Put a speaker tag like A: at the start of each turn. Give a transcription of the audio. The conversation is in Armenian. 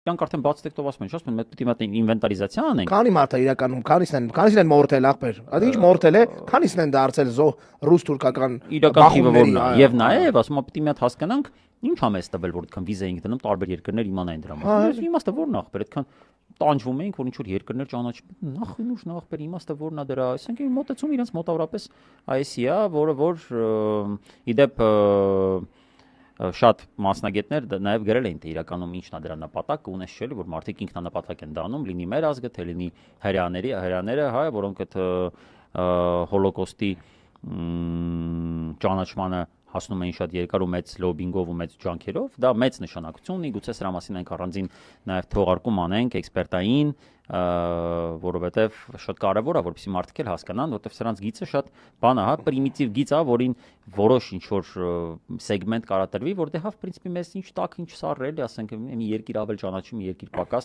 A: Իրանք արդեն բաց տեքստով ասում են, չէ՞, մենք պետք է մոտ ինվենտարիզացիա անենք։
B: Քանի մարդ է իրականում, քանիսն են մորթել ախպեր։ Ինչ մորթել է, քանիսն են դարձել ռուս թուրքական
A: իրական թիվը որն է։ Եվ նաև ասում եմ պետք է մի հատ հասկանանք, ինչ ա մեզ տվել, որ այդքան վիզա ենք դնում տարբեր երկրներ իմանային դրա մասին։ Իմաստը որն է ախպեր, այդքան տանջվում ենք, որ ինչ որ երկրներ ճանաչում։ Նախ ախպեր իմաստը որն է դրա, ասենք մոտեցում իրենց մոտավորապես այսի է, որ իդեպ շատ մասնագետներ նաև գրել էին թե իրականում ինչն է դրա նպատակը, ունես չէ՞ որ մարդիկ ինքնանպատակ են դառնում, լինի մեր ազգը, թե լինի հրեաները, հա, որոնք այդ հոլոկոստի ճանաչմանը հասնում էին շատ երկար ու մեծ լոբինգով ու մեծ ջանքերով, դա մեծ նշանակություն ունի, գուցե սրա մասին մենք առանձին նաև թողարկում անենք էքսպերտային, որովհետև շատ կարևոր է, որպեսզի մարդիկ էլ հասկանան, որովհետև սրանց գիծը շատ բան է, հա, պրիմիտիվ գիծ է, որին որոշ ինչ որ սեգմենտ կարա տրվի, որ դե հավ, պրինցիպի մեզ ինչ տակ, ինչ սառը էլի, ասենք մի երկիր ավել ճանաչում, երկիր պակաս